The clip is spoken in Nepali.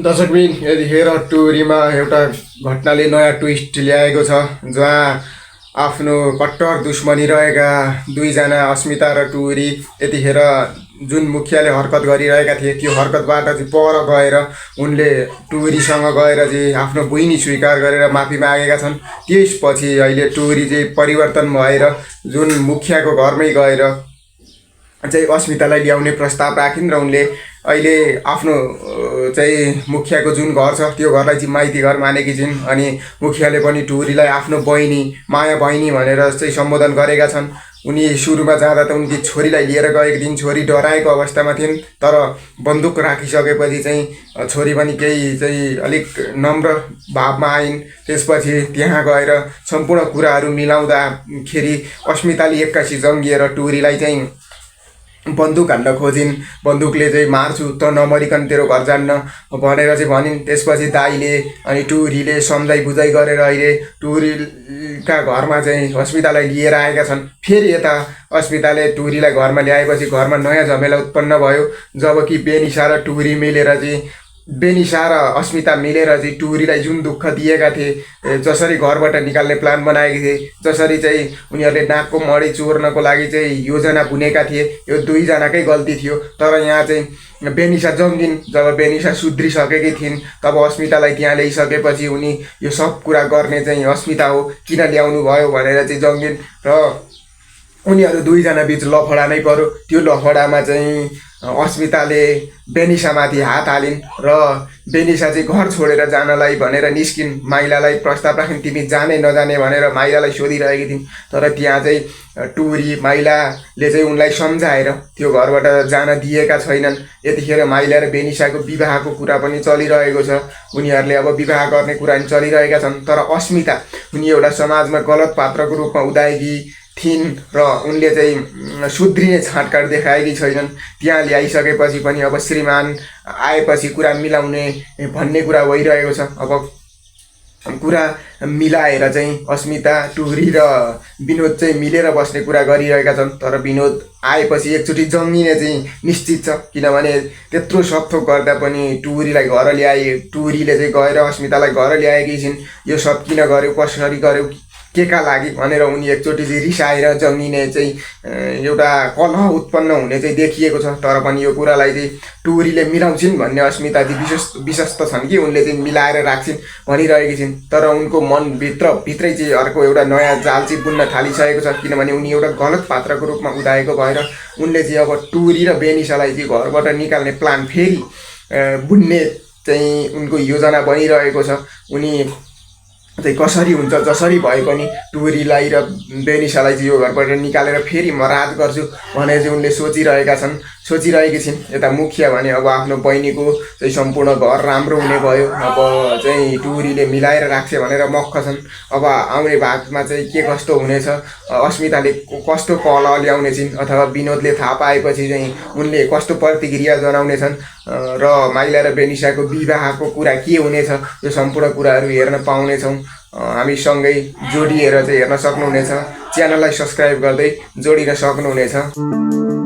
दर्शकबिन यतिखेर टुरीमा एउटा घटनाले नयाँ ट्विस्ट ल्याएको छ, जहाँ आफ्नो कट्टर दुश्मनी रहेका दुईजना अस्मिता र टुरी यतिखेर जुन मुखियाले हरकत गरिरहेका थिए त्यो हरकतबाट चाहिँ पर गएर उनले टुरीसँग गएर चाहिँ आफ्नो बहिनी स्वीकार गरेर माफी मागेका छन्। त्यसपछि अहिले टुरी चाहिँ परिवर्तन भएर जुन मुखियाको घरमै गएर चाहिँ अस्मितालाई ल्याउने प्रस्ताव राखिन् र उनले अहिले आफ्नो चाहिँ मुखियाको जुन घर छ त्यो घरलाई चाहिँ माइती घर मानेकी छिन्। अनि मुखियाले पनि टुरीलाई आफ्नो बहिनी, माया बहिनी भनेर चाहिँ सम्बोधन गरेका छन्। उनी सुरुमा जाँदा त उनकी छोरीलाई लिएर गएको थिइन्, छोरी डराएको अवस्थामा थिइन्, तर बन्दुक राखिसकेपछि चाहिँ छोरी पनि केही चाहिँ अलिक नम्र भावमा आइन्। त्यसपछि त्यहाँ गएर सम्पूर्ण कुराहरू मिलाउँदाखेरि अस्मिताले एक्कासी जङ्गिएर टुरीलाई चाहिँ बन्दुक हान्न खोजिन्। बन्दुकले चाहिँ मार्छु त नमरिकन तेरो घर जान्न भनेर चाहिँ भनिन्। त्यसपछि दाइले अनि टुरीले सम्झाइ बुझाइ गरेर अहिले टुरीका घरमा चाहिँ अस्मितालाई लिएर आएका छन्। फेरि यता अस्मिताले टुरीलाई घरमा ल्याएपछि घरमा नयाँ झमेला उत्पन्न भयो, जबकि बेनिसा र टुरी मिलेर चाहिँ बेनिसा र अस्मिता मिलेर चाहिँ टुरीलाई जुन दुःख दिएका थिए, जसरी घरबाट निकाल्ने प्लान बनाएका थिए, जसरी चाहिँ उनीहरूले नाकको मडी चोर्नको लागि चाहिँ योजना बुनेका थिए, यो दुईजनाकै गल्ती थियो। तर यहाँ चाहिँ बेनिसा जङ्गिन्। जब बेनिसा सुध्रिसकेकी थिइन् तब अस्मितालाई त्यहाँ ल्याइसकेपछि उनी यो सब कुरा गर्ने चाहिँ अस्मिता हो, किन ल्याउनु भयो भनेर चाहिँ जङ्गिन् र उनीहरू दुईजना बिच लफडा नै पर्यो। त्यो लफडामा चाहिँ अस्मिताले बेनिसामाथि हात हालिन् र बेनिसा चाहिँ घर छोडेर जानलाई भनेर निस्किन्। माइलालाई प्रस्ताव राखिन्, तिमी जाने नजाने भनेर माइलालाई सोधिरहेकी थिइन्। तर त्यहाँ चाहिँ टुरी माइलाले चाहिँ उनलाई सम्झाएर त्यो घरबाट जान दिएका छैनन्। यतिखेर माइला र बेनिसाको विवाहको कुरा पनि चलिरहेको छ। उनीहरूले अब विवाह गर्ने कुरा पनि चलिरहेका छन्। तर अस्मिता उनी एउटा समाजमा गलत पात्रको रूपमा उदाएकी थिइन् र उनले चाहिँ सुध्रिने छाँटकाट देखाएकी छैनन्। त्यहाँ ल्याइसकेपछि पनि अब श्रीमान आएपछि कुरा मिलाउने भन्ने कुरा भइरहेको छ। अब कुरा मिलाएर चाहिँ अस्मिता, टुरी र विनोद चाहिँ मिलेर बस्ने कुरा गरिरहेका छन्। तर विनोद आएपछि एकचोटि जङ्गिने चाहिँ निश्चित छ, किनभने त्यत्रो सबथोक गर्दा पनि टुरीलाई घर ल्याए, टुरीले चाहिँ गएर अस्मितालाई घर ल्याएकी छिन्। यो सब किन गर्यो, कसरी गर्यो, के का लागि भनेर उनी एकचोटि चाहिँ रिसाएर जङ्गिने चाहिँ एउटा कलह उत्पन्न हुने चाहिँ देखिएको छ। तर पनि यो कुरालाई चाहिँ टुरीले मिलाउँछिन् भन्ने अस्मिता चाहिँ विश्वस्त छन् कि उनले चाहिँ मिलाएर राख्छिन् भनिरहेकी छिन्। तर उनको भित्रै चाहिँ अर्को एउटा नयाँ जाल चाहिँ बुन्न थालिसकेको छ, किनभने उनी एउटा गलत पात्रको रूपमा उदाएको भएर उनले चाहिँ अब टुरी र बेनिसालाई चाहिँ घरबाट निकाल्ने प्लान फेरि बुन्ने चाहिँ उनको योजना बनिरहेको छ। उनी चाहिँ कसरी हुन्छ, जसरी भए पनि टुरीलाई र बेनिसालाई चाहिँ यो घरबाट निकालेर फेरि म राज गर्छु भनेर चाहिँ उनले सोचिरहेकी छिन्। यता मुखिया भने अब आफ्नो बहिनीको चाहिँ सम्पूर्ण घर राम्रो हुने भयो, अब चाहिँ टुरीले मिलाएर राख्छ भनेर मक्ख छन्। अब आउने भागमा चाहिँ के कस्तो हुनेछ, अस्मिताले कस्तो कलह ल्याउने छिन् अथवा विनोदले थाहा पाएपछि चाहिँ उनले कस्तो प्रतिक्रिया जनाउनेछन् र माइला र बेनिसाको विवाहको कुरा के हुनेछ, यो सम्पूर्ण कुराहरू हेर्न पाउनेछौँ। हामी सँगै जोडिएर चाहिँ हेर्न सक्नुहुनेछ। च्यानललाई सब्सक्राइब गर्दै जोडिन सक्नुहुनेछ।